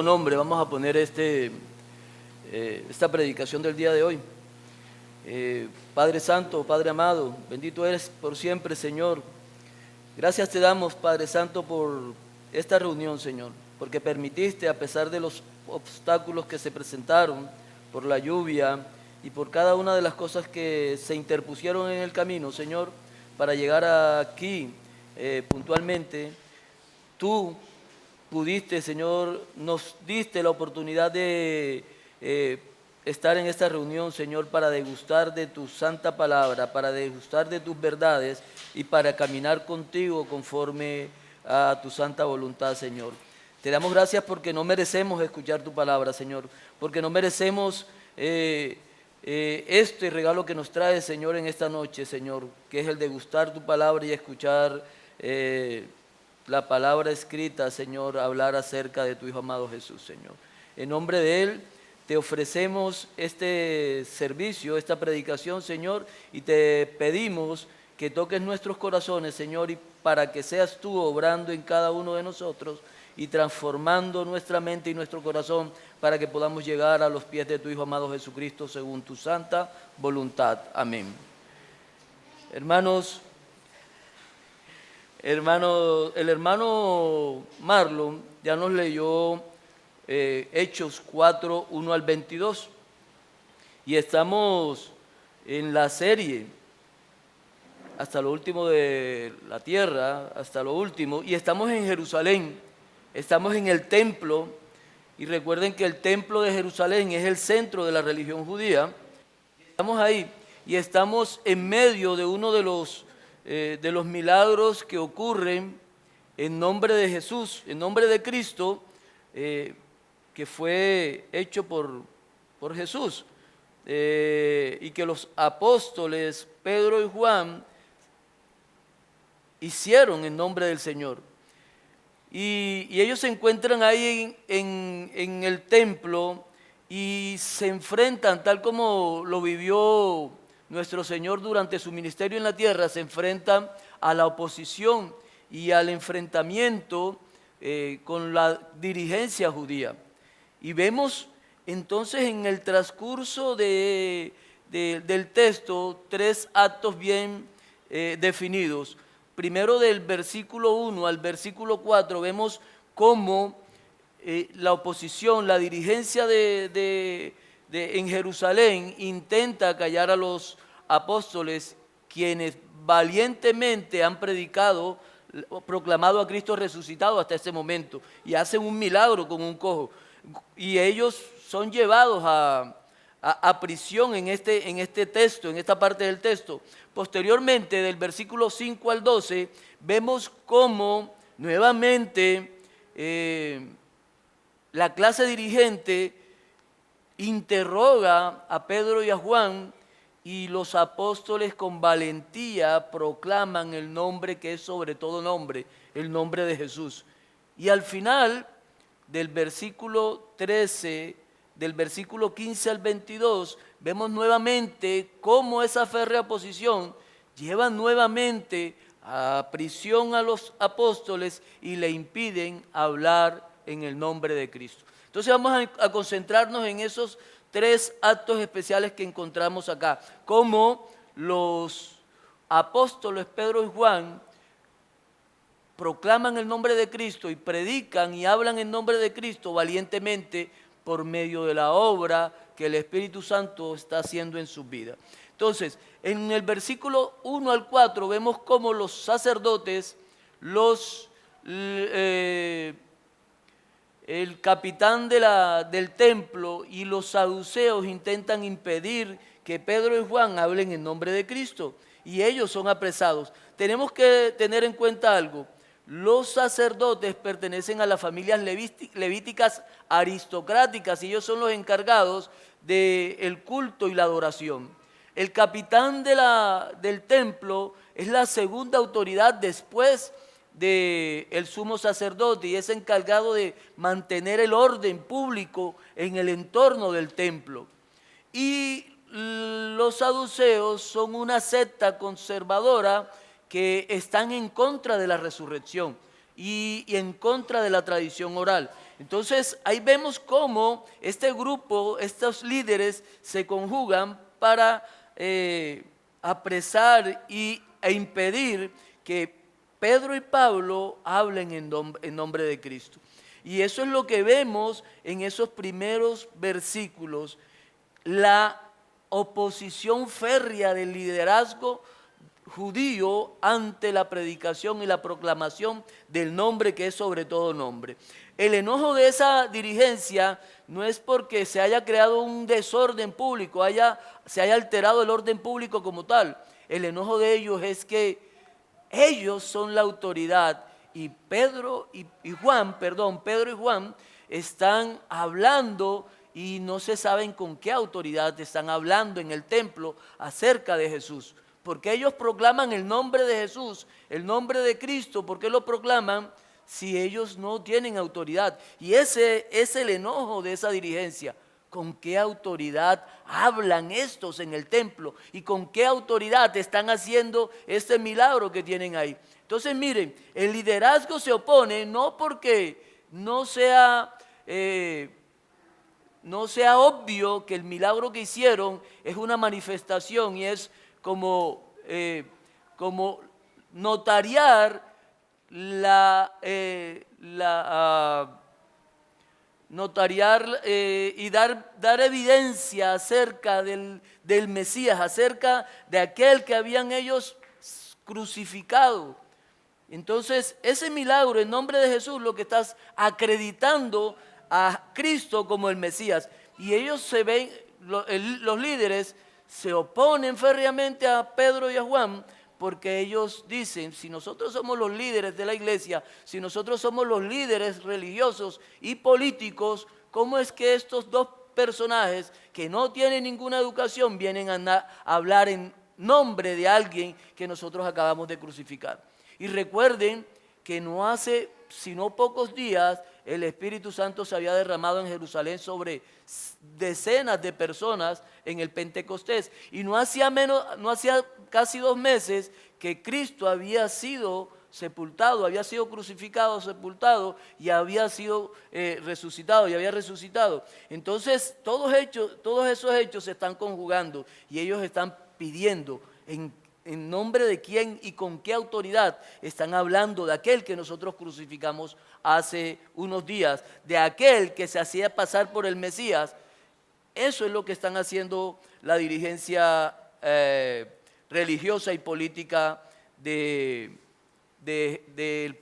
Nombre, vamos a poner esta predicación del día de hoy. Padre Santo, Padre amado, bendito eres por siempre, Señor. Gracias te damos, Padre Santo, por esta reunión, Señor, porque permitiste, a pesar de los obstáculos que se presentaron, por la lluvia y por cada una de las cosas que se interpusieron en el camino, Señor, para llegar aquí puntualmente, tú pudiste, Señor, nos diste la oportunidad de estar en esta reunión, Señor, para degustar de tu santa palabra, para degustar de tus verdades y para caminar contigo conforme a tu santa voluntad, Señor. Te damos gracias porque no merecemos escuchar tu palabra, Señor, porque no merecemos este regalo que nos trae, Señor, en esta noche, Señor, que es el degustar tu palabra y escuchar la palabra escrita, Señor, hablar acerca de tu Hijo amado Jesús, Señor. En nombre de Él te ofrecemos este servicio, esta predicación, Señor, y te pedimos que toques nuestros corazones, Señor, y para que seas tú obrando en cada uno de nosotros y transformando nuestra mente y nuestro corazón para que podamos llegar a los pies de tu Hijo amado Jesucristo según tu santa voluntad. Amén. Hermanos, el hermano Marlon ya nos leyó Hechos 4, 1 al 22 y estamos en la serie hasta lo último de la tierra, hasta lo último, y estamos en Jerusalén, estamos en el templo, y recuerden que el templo de Jerusalén es el centro de la religión judía. Estamos ahí y estamos en medio de uno de los milagros que ocurren en nombre de Jesús, en nombre de Cristo, que fue hecho por Jesús, y que los apóstoles Pedro y Juan hicieron en nombre del Señor. Y ellos se encuentran ahí en el templo y se enfrentan, tal como lo vivió nuestro Señor durante su ministerio en la tierra, se enfrentan a la oposición y al enfrentamiento con la dirigencia judía. Y vemos entonces en el transcurso del texto tres actos bien definidos. Primero, del versículo 1 al versículo 4 vemos cómo la oposición, la dirigencia en Jerusalén intenta callar a los apóstoles, quienes valientemente han predicado, proclamado a Cristo resucitado hasta ese momento, y hacen un milagro con un cojo, y ellos son llevados a prisión en este texto, en esta parte del texto. Posteriormente, del versículo 5 al 12, vemos cómo nuevamente la clase dirigente interroga a Pedro y a Juan, y los apóstoles con valentía proclaman el nombre que es sobre todo nombre, el nombre de Jesús. Y al final del versículo 13, del versículo 15 al 22, vemos nuevamente cómo esa férrea oposición lleva nuevamente a prisión a los apóstoles y le impiden hablar en el nombre de Cristo. Entonces vamos a concentrarnos en esos tres actos especiales que encontramos acá, cómo los apóstoles Pedro y Juan proclaman el nombre de Cristo y predican y hablan en nombre de Cristo valientemente por medio de la obra que el Espíritu Santo está haciendo en sus vidas. Entonces, en el versículo 1 al 4 vemos cómo los sacerdotes, el capitán del templo y los saduceos intentan impedir que Pedro y Juan hablen en nombre de Cristo, y ellos son apresados. Tenemos que tener en cuenta algo. Los sacerdotes pertenecen a las familias levíticas aristocráticas y ellos son los encargados del culto y la adoración. El capitán del templo es la segunda autoridad después del sumo sacerdote y es encargado de mantener el orden público en el entorno del templo. Y los saduceos son una secta conservadora que están en contra de la resurrección y en contra de la tradición oral. Entonces ahí vemos cómo este grupo, estos líderes se conjugan para apresar e impedir que Pedro y Pablo hablen en nombre de Cristo. Y eso es lo que vemos en esos primeros versículos, la oposición férrea del liderazgo judío ante la predicación y la proclamación del nombre que es sobre todo nombre. El enojo de esa dirigencia no es porque se haya creado un desorden público, se haya alterado el orden público como tal. El enojo de ellos es que ellos son la autoridad y Pedro y Juan están hablando y no se saben con qué autoridad están hablando en el templo acerca de Jesús. Porque ellos proclaman el nombre de Jesús, el nombre de Cristo. ¿Por qué lo proclaman si ellos no tienen autoridad? Y ese es el enojo de esa dirigencia. ¿Con qué autoridad hablan estos en el templo? ¿Y con qué autoridad están haciendo este milagro que tienen ahí? Entonces miren, el liderazgo se opone no porque no sea obvio que el milagro que hicieron es una manifestación y es como notariar y dar evidencia acerca del Mesías, acerca de aquel que habían ellos crucificado. Entonces, ese milagro en nombre de Jesús, lo que estás acreditando a Cristo como el Mesías. Y ellos se ven, los líderes se oponen férreamente a Pedro y a Juan, porque ellos dicen, si nosotros somos los líderes de la iglesia, si nosotros somos los líderes religiosos y políticos, ¿cómo es que estos dos personajes que no tienen ninguna educación vienen a hablar en nombre de alguien que nosotros acabamos de crucificar? Y recuerden que no hace sino pocos días el Espíritu Santo se había derramado en Jerusalén sobre decenas de personas en el Pentecostés. Y no hacía casi 2 meses que Cristo había sido sepultado, había sido crucificado, sepultado y había sido resucitado y había resucitado. Entonces todos esos hechos se están conjugando y ellos están pidiendo en nombre de quién y con qué autoridad están hablando de aquel que nosotros crucificamos hace unos días, de aquel que se hacía pasar por el Mesías. Eso es lo que están haciendo la dirigencia religiosa y política del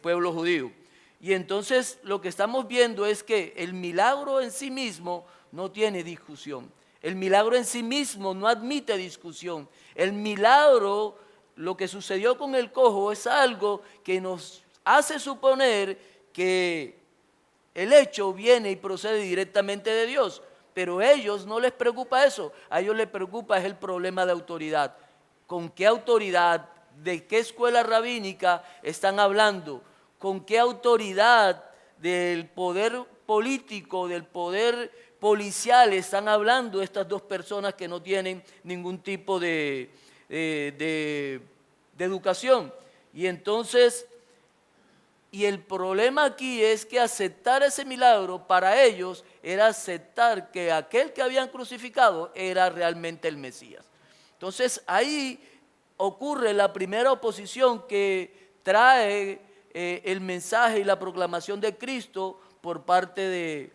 pueblo judío. Y entonces lo que estamos viendo es que el milagro en sí mismo no tiene discusión. El milagro en sí mismo no admite discusión. El milagro, lo que sucedió con el cojo, es algo que nos hace suponer que el hecho viene y procede directamente de Dios. Pero a ellos no les preocupa eso. A ellos les preocupa es el problema de autoridad. ¿Con qué autoridad? ¿De qué escuela rabínica están hablando? ¿Con qué autoridad del poder político, del poder policial están hablando estas dos personas que no tienen ningún tipo de educación? Y entonces, el problema aquí es que aceptar ese milagro para ellos era aceptar que aquel que habían crucificado era realmente el Mesías. Entonces ahí ocurre la primera oposición que trae el mensaje y la proclamación de Cristo por parte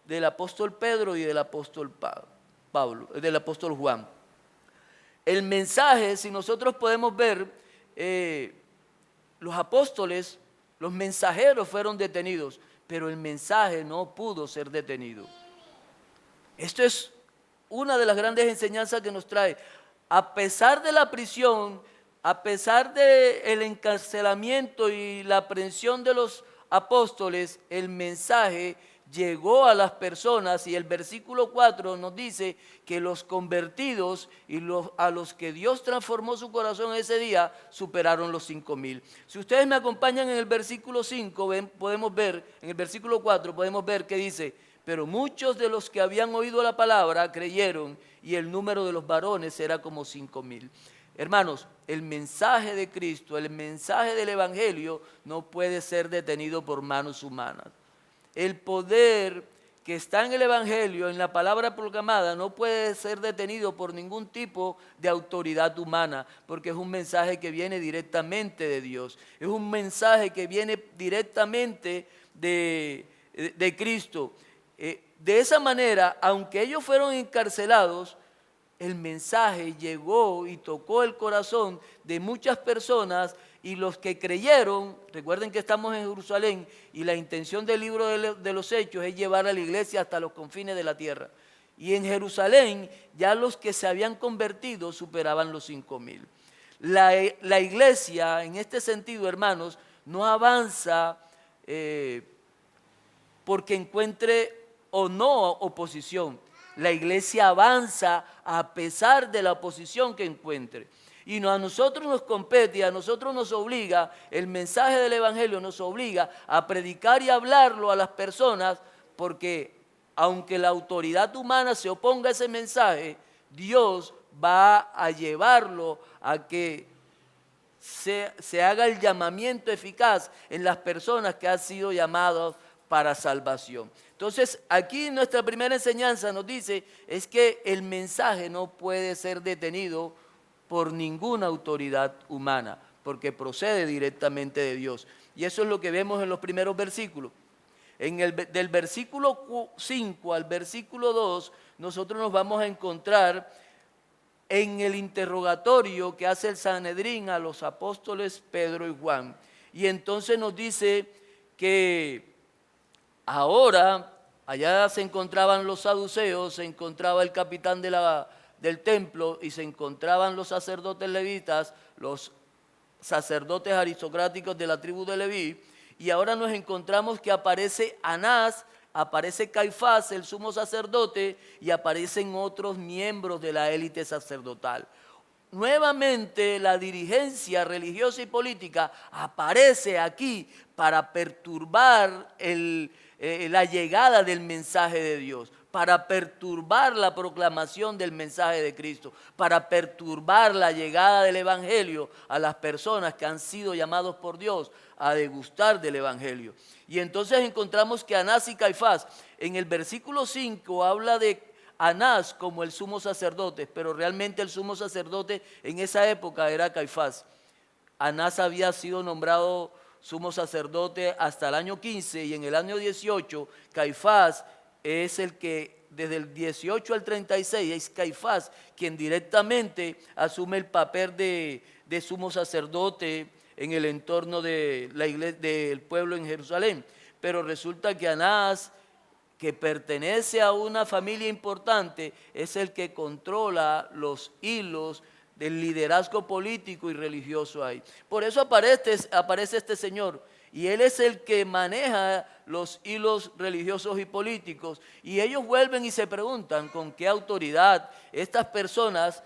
del apóstol Pedro y del apóstol Pablo, del apóstol Juan. El mensaje, si nosotros podemos ver, los apóstoles, los mensajeros fueron detenidos, pero el mensaje no pudo ser detenido. Esto es una de las grandes enseñanzas que nos trae. A pesar de la prisión, a pesar del encarcelamiento y la aprehensión de los apóstoles, el mensaje llegó a las personas y el versículo 4 nos dice que los convertidos y a los que Dios transformó su corazón ese día superaron los 5,000. Si ustedes me acompañan en el versículo 5, podemos ver, en el versículo 4 podemos ver que dice: pero muchos de los que habían oído la palabra creyeron y el número de los varones era como 5,000. Hermanos, el mensaje de Cristo, el mensaje del Evangelio no puede ser detenido por manos humanas. el poder que está en el Evangelio, en la palabra proclamada, no puede ser detenido por ningún tipo de autoridad humana, porque es un mensaje que viene directamente de Dios, es un mensaje que viene directamente de Cristo. De esa manera, aunque ellos fueron encarcelados, el mensaje llegó y tocó el corazón de muchas personas, y los que creyeron, recuerden que estamos en Jerusalén y la intención del libro de los Hechos es llevar a la iglesia hasta los confines de la tierra. Y en Jerusalén ya los que se habían convertido superaban los 5,000. La iglesia, en este sentido, hermanos, no avanza porque encuentre o no oposición. La iglesia avanza a pesar de la oposición que encuentre. Y a nosotros nos compete, a nosotros nos obliga, el mensaje del Evangelio nos obliga a predicar y hablarlo a las personas, porque aunque la autoridad humana se oponga a ese mensaje, Dios va a llevarlo a que se haga el llamamiento eficaz en las personas que han sido llamadas para salvación. Entonces, aquí nuestra primera enseñanza nos dice es que el mensaje no puede ser detenido por ninguna autoridad humana, porque procede directamente de Dios. Y eso es lo que vemos en los primeros versículos. Del versículo 5 al versículo 2, nosotros nos vamos a encontrar en el interrogatorio que hace el Sanedrín a los apóstoles Pedro y Juan. Y entonces nos dice que ahora allá se encontraban los saduceos, se encontraba el capitán del templo y se encontraban los sacerdotes levitas, los sacerdotes aristocráticos de la tribu de Leví, y ahora nos encontramos que aparece Anás, aparece Caifás, el sumo sacerdote, y aparecen otros miembros de la élite sacerdotal. Nuevamente la dirigencia religiosa y política aparece aquí para perturbar la llegada del mensaje de Dios, para perturbar la proclamación del mensaje de Cristo, para perturbar la llegada del Evangelio a las personas que han sido llamados por Dios a degustar del Evangelio. Y entonces encontramos que Anás y Caifás, en el versículo 5 habla de Anás como el sumo sacerdote, pero realmente el sumo sacerdote en esa época era Caifás. Anás había sido nombrado sumo sacerdote hasta el año 15 y en el año 18 Caifás es el que desde el 18 al 36 es Caifás quien directamente asume el papel de sumo sacerdote en el entorno de la iglesia, del pueblo en Jerusalén. Pero resulta que Anás, que pertenece a una familia importante, es el que controla los hilos del liderazgo político y religioso ahí. Por eso aparece este señor, y él es el que maneja los hilos religiosos y políticos, y ellos vuelven y se preguntan con qué autoridad estas personas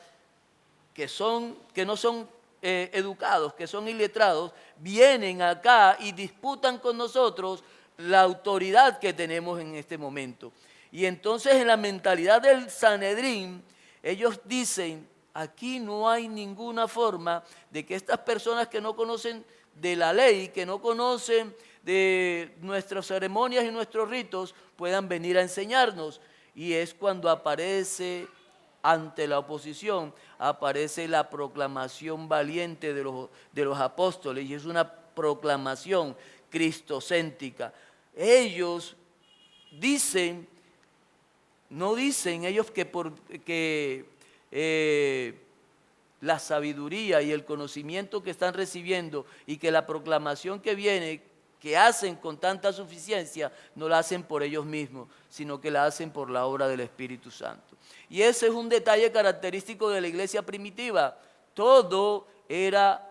que no son educados, que son iletrados, vienen acá y disputan con nosotros la autoridad que tenemos en este momento. Y entonces en la mentalidad del Sanedrín, ellos dicen, aquí no hay ninguna forma de que estas personas que no conocen de la ley, que no conocen de nuestras ceremonias y nuestros ritos, puedan venir a enseñarnos. Y es cuando aparece ante la oposición, aparece la proclamación valiente de los apóstoles, y es una proclamación cristocéntrica. Ellos dicen, no dicen ellos que la sabiduría y el conocimiento que están recibiendo y que la proclamación que viene, que hacen con tanta suficiencia, no la hacen por ellos mismos, sino que la hacen por la obra del Espíritu Santo. Y ese es un detalle característico de la iglesia primitiva. Todo era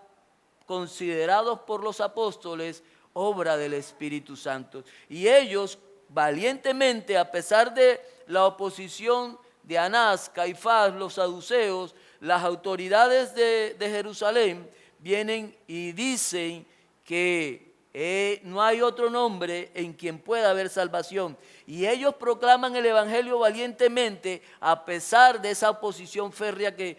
considerado por los apóstoles obra del Espíritu Santo. Y ellos valientemente, a pesar de la oposición de Anás, Caifás, los saduceos, las autoridades de Jerusalén, vienen y dicen que no hay otro nombre en quien pueda haber salvación. Y ellos proclaman el Evangelio valientemente a pesar de esa oposición férrea que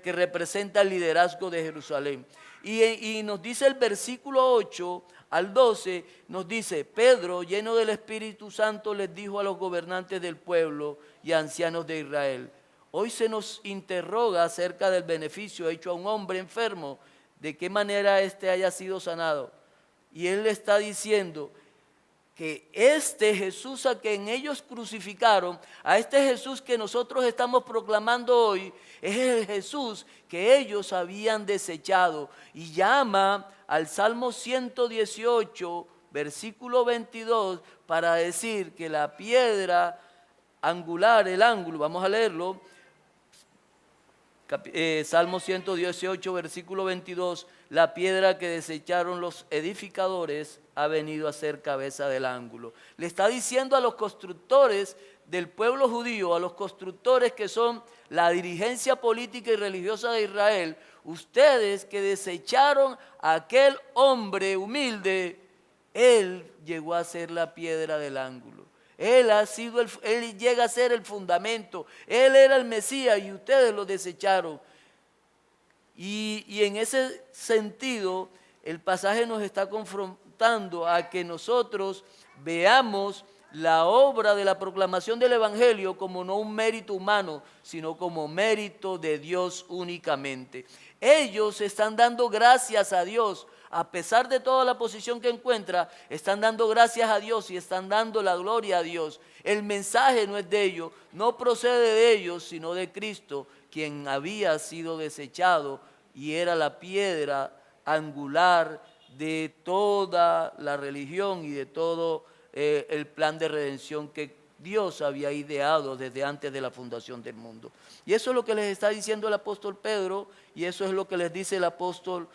representa el liderazgo de Jerusalén. Y nos dice el versículo 8, al 12, nos dice: Pedro, lleno del Espíritu Santo, les dijo a los gobernantes del pueblo y ancianos de Israel: hoy se nos interroga acerca del beneficio hecho a un hombre enfermo, de qué manera éste haya sido sanado. Y él le está diciendo que este Jesús a quien ellos crucificaron, a este Jesús que nosotros estamos proclamando hoy, es el Jesús que ellos habían desechado. Y llama al Salmo 118, versículo 22, para decir que la piedra angular, el ángulo, vamos a leerlo, Salmo 118, versículo 22, la piedra que desecharon los edificadores ha venido a ser cabeza del ángulo. Le está diciendo a los constructores del pueblo judío, a los constructores que son la dirigencia política y religiosa de Israel: ustedes que desecharon a aquel hombre humilde, él llegó a ser la piedra del ángulo. Él llega a ser el fundamento. Él era el Mesías y ustedes lo desecharon. Y en ese sentido, el pasaje nos está confrontando a que nosotros veamos la obra de la proclamación del Evangelio como no un mérito humano, sino como mérito de Dios únicamente. Ellos están dando gracias a Dios. A pesar de toda la posición que encuentra, están dando gracias a Dios y están dando la gloria a Dios. El mensaje no es de ellos, no procede de ellos, sino de Cristo, quien había sido desechado y era la piedra angular de toda la religión y de todo el plan de redención que Dios había ideado desde antes de la fundación del mundo. Y eso es lo que les está diciendo el apóstol Pedro, y eso es lo que les dice el apóstol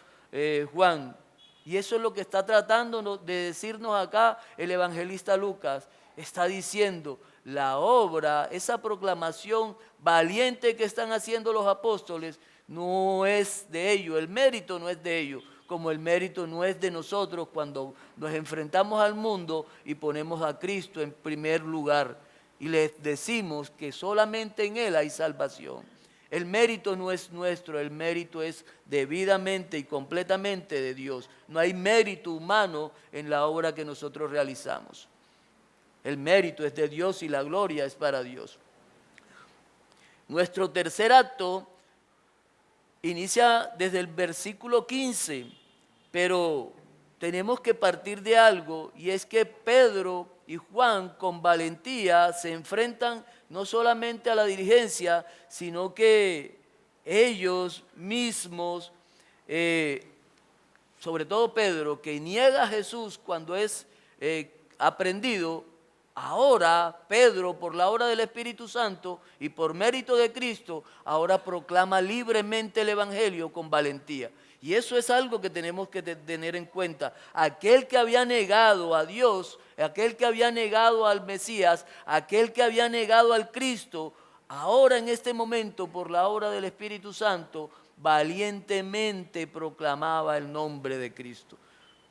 Juan. Y eso es lo que está tratando de decirnos acá el evangelista Lucas. Está diciendo: la obra, esa proclamación valiente que están haciendo los apóstoles, no es de ellos, el mérito no es de ellos, como el mérito no es de nosotros cuando nos enfrentamos al mundo y ponemos a Cristo en primer lugar y les decimos que solamente en Él hay salvación. El mérito no es nuestro, el mérito es debidamente y completamente de Dios. No hay mérito humano en la obra que nosotros realizamos. El mérito es de Dios y la gloria es para Dios. Nuestro tercer acto inicia desde el versículo 15, pero tenemos que partir de algo, y es que Pedro y Juan con valentía se enfrentan no solamente a la dirigencia, sino que ellos mismos, sobre todo Pedro, que niega a Jesús cuando es aprendido. Ahora Pedro, por la obra del Espíritu Santo y por mérito de Cristo, ahora proclama libremente el Evangelio con valentía. Y eso es algo que tenemos que tener en cuenta. Aquel que había negado a Dios, aquel que había negado al Mesías, aquel que había negado al Cristo, ahora en este momento, por la obra del Espíritu Santo, valientemente proclamaba el nombre de Cristo.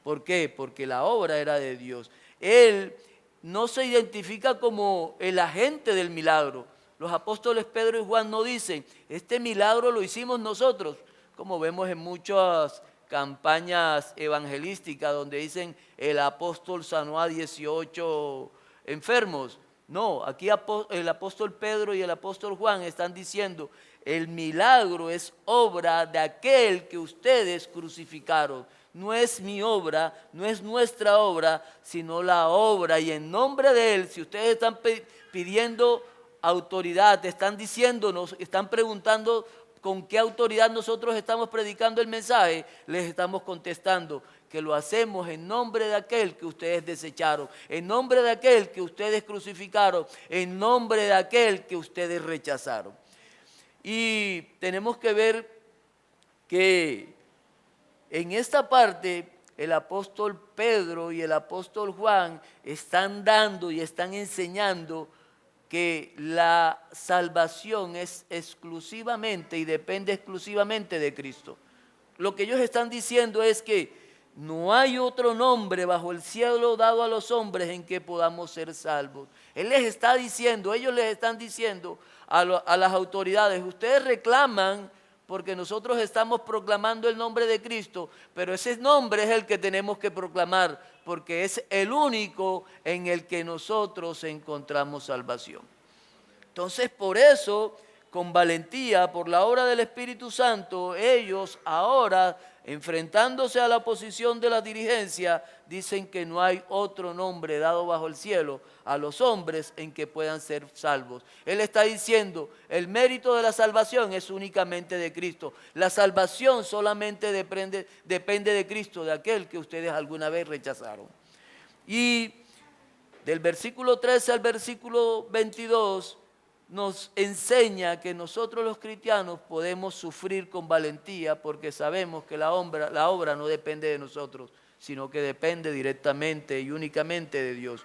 ¿Por qué? Porque la obra era de Dios. Él no se identifica como el agente del milagro. Los apóstoles Pedro y Juan no dicen: este milagro lo hicimos nosotros, como vemos en muchas campañas evangelísticas donde dicen: el apóstol sanó a 18 enfermos. No, aquí el apóstol Pedro y el apóstol Juan están diciendo: el milagro es obra de aquel que ustedes crucificaron. No es mi obra, no es nuestra obra, sino la obra. Y en nombre de Él, si ustedes están pidiendo autoridad, están diciéndonos, están preguntando con qué autoridad nosotros estamos predicando el mensaje, les estamos contestando que lo hacemos en nombre de aquel que ustedes desecharon, en nombre de aquel que ustedes crucificaron, en nombre de aquel que ustedes rechazaron. Y tenemos que ver que en esta parte el apóstol Pedro y el apóstol Juan están dando y están enseñando que la salvación es exclusivamente y depende exclusivamente de Cristo. Lo que ellos están diciendo es que no hay otro nombre bajo el cielo dado a los hombres en que podamos ser salvos. Él les está diciendo, ellos les están diciendo a las autoridades: ustedes reclaman porque nosotros estamos proclamando el nombre de Cristo, pero ese nombre es el que tenemos que proclamar, porque es el único en el que nosotros encontramos salvación. Entonces, por eso, con valentía, por la obra del Espíritu Santo, ellos ahora, enfrentándose a la oposición de la dirigencia, dicen que no hay otro nombre dado bajo el cielo a los hombres en que puedan ser salvos. Él está diciendo, el mérito de la salvación es únicamente de Cristo. La salvación solamente depende de Cristo, de aquel que ustedes alguna vez rechazaron. Y del versículo 13 al versículo 22 nos enseña que nosotros los cristianos podemos sufrir con valentía porque sabemos que la obra no depende de nosotros, sino que depende directamente y únicamente de Dios.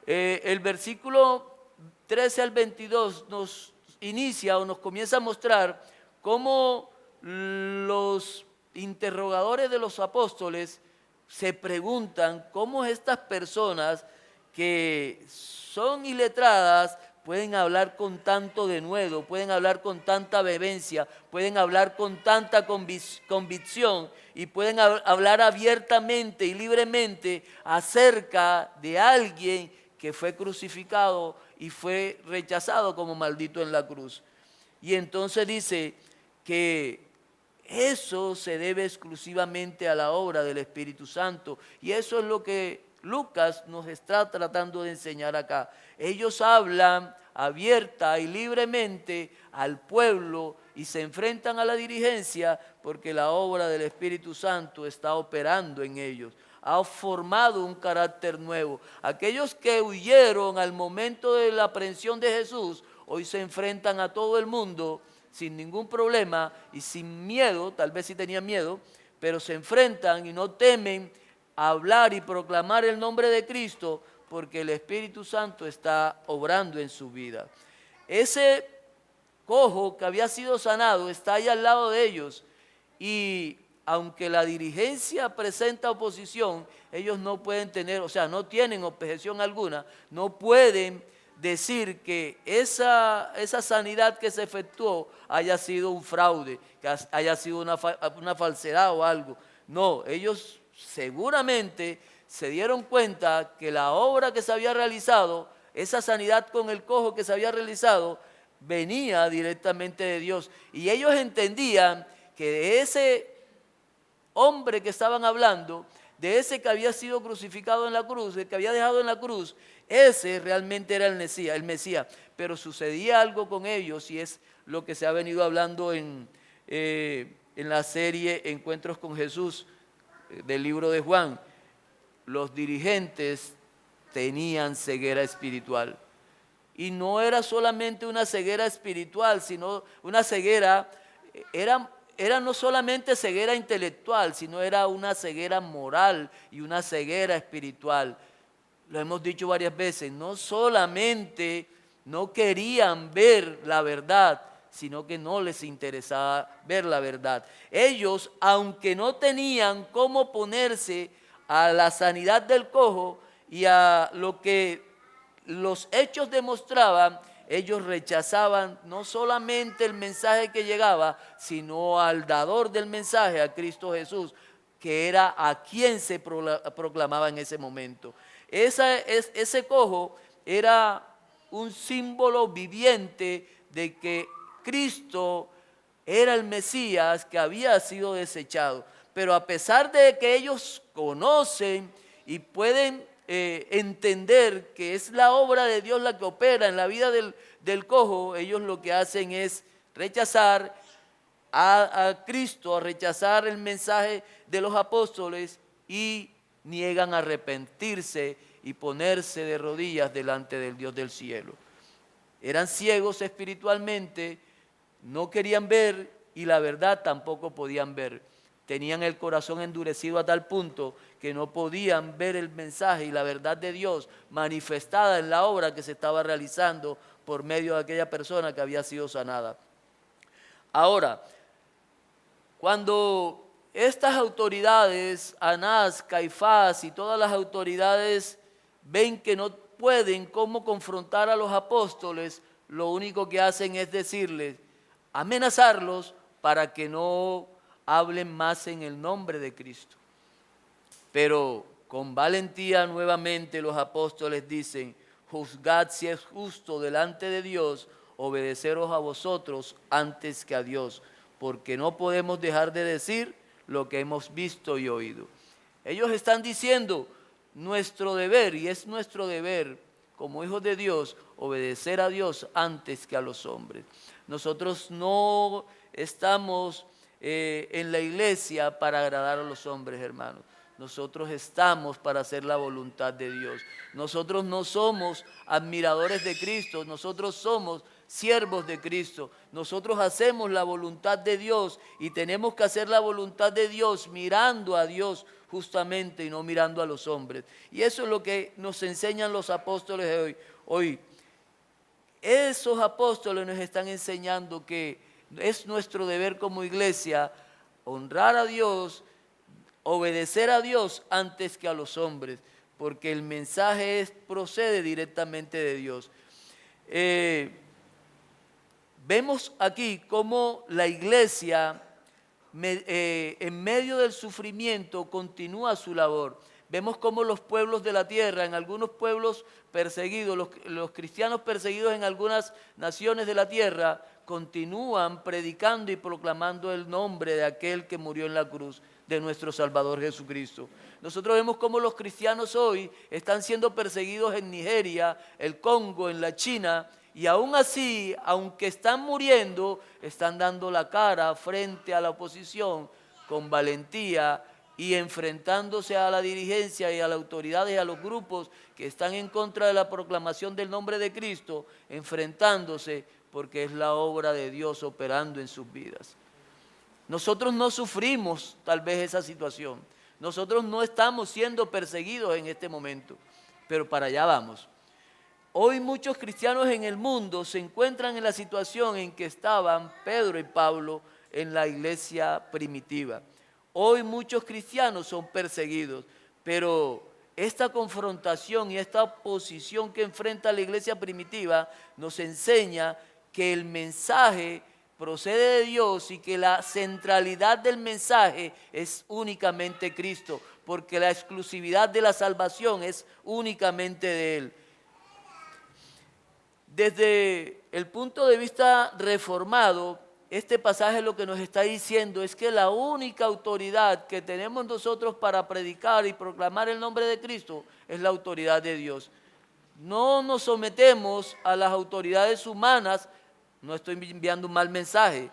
El versículo 13 al 22 nos inicia o nos comienza a mostrar cómo los interrogadores de los apóstoles se preguntan cómo estas personas que son iletradas pueden hablar con tanto denuedo, pueden hablar con tanta vehemencia, pueden hablar con tanta convicción y pueden hablar abiertamente y libremente acerca de alguien que fue crucificado y fue rechazado como maldito en la cruz. Y entonces dice que eso se debe exclusivamente a la obra del Espíritu Santo, y eso es lo que Lucas nos está tratando de enseñar acá. Ellos hablan abierta y libremente al pueblo y se enfrentan a la dirigencia porque la obra del Espíritu Santo está operando en ellos. Ha formado un carácter nuevo. Aquellos que huyeron al momento de la aprehensión de Jesús, hoy se enfrentan a todo el mundo sin ningún problema y sin miedo, tal vez sí tenían miedo, pero se enfrentan y no temen hablar y proclamar el nombre de Cristo porque el Espíritu Santo está obrando en su vida. Ese cojo que había sido sanado está ahí al lado de ellos y aunque la dirigencia presenta oposición, ellos no pueden tener, o sea, no tienen objeción alguna, no pueden decir que esa sanidad que se efectuó haya sido un fraude, que haya sido una falsedad o algo. No, ellos seguramente se dieron cuenta que la obra que se había realizado, esa sanidad con el cojo que se había realizado, venía directamente de Dios. Y ellos entendían que de ese hombre que estaban hablando, de ese que había sido crucificado en la cruz, el que había dejado en la cruz, ese realmente era el Mesías. Pero sucedía algo con ellos y es lo que se ha venido hablando en la serie Encuentros con Jesús del libro de Juan. Los dirigentes tenían ceguera espiritual. Y no era solamente una ceguera espiritual, sino una ceguera, era no solamente ceguera intelectual, sino era una ceguera moral y una ceguera espiritual. Lo hemos dicho varias veces, no solamente no querían ver la verdad, sino que no les interesaba ver la verdad. Ellos, aunque no tenían cómo oponerse a la sanidad del cojo y a lo que los hechos demostraban, ellos rechazaban no solamente el mensaje que llegaba, sino al dador del mensaje, a Cristo Jesús, que era a quien se proclamaba en ese momento. Ese cojo era un símbolo viviente de que Cristo era el Mesías que había sido desechado. Pero a pesar de que ellos conocen y pueden entender que es la obra de Dios la que opera en la vida del cojo, ellos lo que hacen es rechazar a Cristo, a rechazar el mensaje de los apóstoles y niegan a arrepentirse y ponerse de rodillas delante del Dios del cielo. Eran ciegos espiritualmente, no querían ver y la verdad tampoco podían ver. Tenían el corazón endurecido a tal punto que no podían ver el mensaje y la verdad de Dios manifestada en la obra que se estaba realizando por medio de aquella persona que había sido sanada. Ahora, cuando estas autoridades, Anás, Caifás y todas las autoridades ven que no pueden cómo confrontar a los apóstoles, lo único que hacen es decirles, amenazarlos para que no hablen más en el nombre de Cristo. Pero con valentía nuevamente los apóstoles dicen: juzgad si es justo delante de Dios obedeceros a vosotros antes que a Dios, porque no podemos dejar de decir lo que hemos visto y oído. Ellos están diciendo: nuestro deber, y es nuestro deber como hijos de Dios, obedecer a Dios antes que a los hombres. Nosotros no estamos en la iglesia para agradar a los hombres, hermanos. Nosotros estamos para hacer la voluntad de Dios. Nosotros no somos admiradores de Cristo, nosotros somos siervos de Cristo. Nosotros hacemos la voluntad de Dios y tenemos que hacer la voluntad de Dios mirando a Dios justamente y no mirando a los hombres. Y eso es lo que nos enseñan los apóstoles de hoy. Esos apóstoles nos están enseñando que es nuestro deber como iglesia honrar a Dios, obedecer a Dios antes que a los hombres, porque el mensaje procede directamente de Dios. Vemos aquí cómo la iglesia en medio del sufrimiento continúa su labor. Vemos cómo los pueblos de la tierra, en algunos pueblos perseguidos, los cristianos perseguidos en algunas naciones de la tierra, continúan predicando y proclamando el nombre de aquel que murió en la cruz, de nuestro Salvador Jesucristo. Nosotros vemos cómo los cristianos hoy están siendo perseguidos en Nigeria, el Congo, en la China, y aún así, aunque están muriendo, están dando la cara frente a la oposición con valentía y enfrentándose a la dirigencia y a las autoridades y a los grupos que están en contra de la proclamación del nombre de Cristo, enfrentándose porque es la obra de Dios operando en sus vidas. Nosotros no sufrimos tal vez esa situación, nosotros no estamos siendo perseguidos en este momento, pero para allá vamos. Hoy muchos cristianos en el mundo se encuentran en la situación en que estaban Pedro y Pablo en la iglesia primitiva. Hoy muchos cristianos son perseguidos, pero esta confrontación y esta oposición que enfrenta la iglesia primitiva nos enseña que el mensaje procede de Dios y que la centralidad del mensaje es únicamente Cristo, porque la exclusividad de la salvación es únicamente de Él. Desde el punto de vista reformado, este pasaje lo que nos está diciendo es que la única autoridad que tenemos nosotros para predicar y proclamar el nombre de Cristo es la autoridad de Dios. No nos sometemos a las autoridades humanas. No estoy enviando un mal mensaje.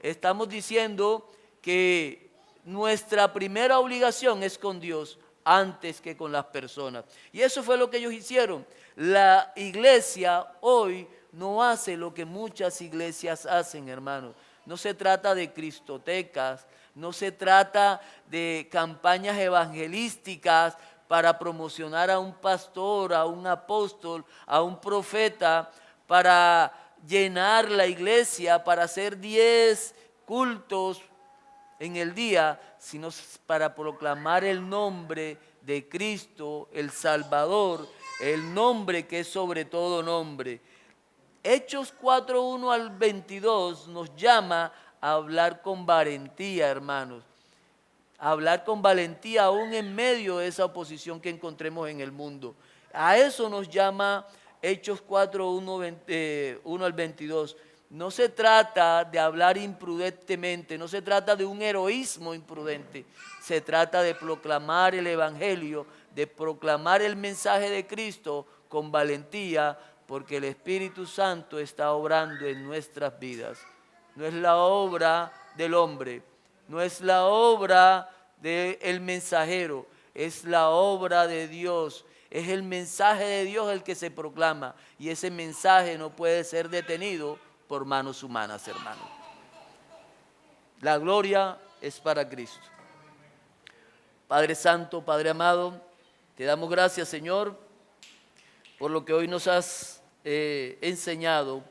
Estamos diciendo que nuestra primera obligación es con Dios antes que con las personas. Y eso fue lo que ellos hicieron. La iglesia hoy no hace lo que muchas iglesias hacen, hermanos. No se trata de cristotecas, no se trata de campañas evangelísticas para promocionar a un pastor, a un apóstol, a un profeta, para llenar la iglesia, para hacer 10 cultos en el día, sino para proclamar el nombre de Cristo, el Salvador, el nombre que es sobre todo nombre. Hechos 4:1 al 22 nos llama a hablar con valentía, hermanos. A hablar con valentía aún en medio de esa oposición que encontremos en el mundo. A eso nos llama Hechos 4:1 al 22. No se trata de hablar imprudentemente, no se trata de un heroísmo imprudente. Se trata de proclamar el evangelio, de proclamar el mensaje de Cristo con valentía, porque el Espíritu Santo está obrando en nuestras vidas. No es la obra del hombre, no es la obra del mensajero, es la obra de Dios. Es el mensaje de Dios el que se proclama, y ese mensaje no puede ser detenido por manos humanas, hermanos. La gloria es para Cristo. Padre Santo, Padre amado, te damos gracias, Señor, por lo que hoy nos has enseñado,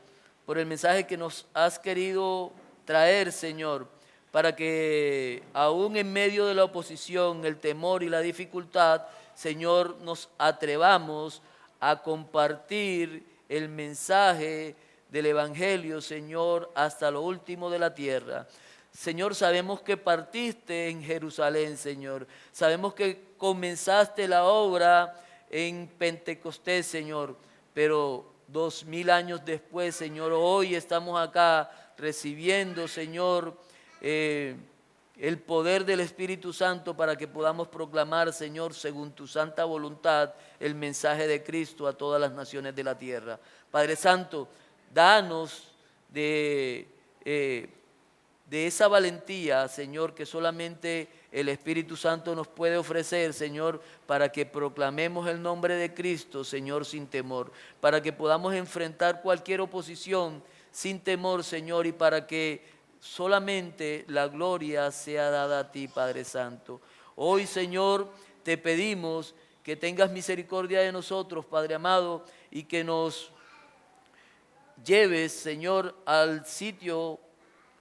por el mensaje que nos has querido traer, Señor, para que aún en medio de la oposición, el temor y la dificultad, Señor, nos atrevamos a compartir el mensaje del Evangelio, Señor, hasta lo último de la tierra. Señor, sabemos que partiste en Jerusalén, Señor. Sabemos que comenzaste la obra en Pentecostés, Señor. Pero 2000 años después, Señor, hoy estamos acá recibiendo, Señor, el poder del Espíritu Santo para que podamos proclamar, Señor, según tu santa voluntad, el mensaje de Cristo a todas las naciones de la tierra. Padre Santo, danos de esa valentía, Señor, que solamente el Espíritu Santo nos puede ofrecer, Señor, para que proclamemos el nombre de Cristo, Señor, sin temor, para que podamos enfrentar cualquier oposición sin temor, Señor, y para que solamente la gloria sea dada a ti, Padre Santo. Hoy, Señor, te pedimos que tengas misericordia de nosotros, Padre amado, y que nos lleves, Señor, al sitio,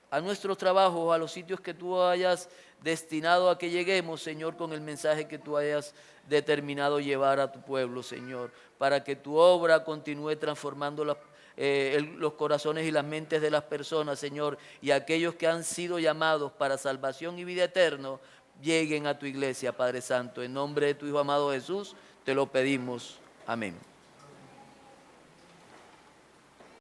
a nuestros trabajos, a los sitios que tú hayas destinado a que lleguemos, Señor, con el mensaje que tú hayas determinado llevar a tu pueblo, Señor, para que tu obra continúe transformando los corazones y las mentes de las personas, Señor, y aquellos que han sido llamados para salvación y vida eterna, lleguen a tu iglesia, Padre Santo. En nombre de tu Hijo amado Jesús, te lo pedimos. Amén.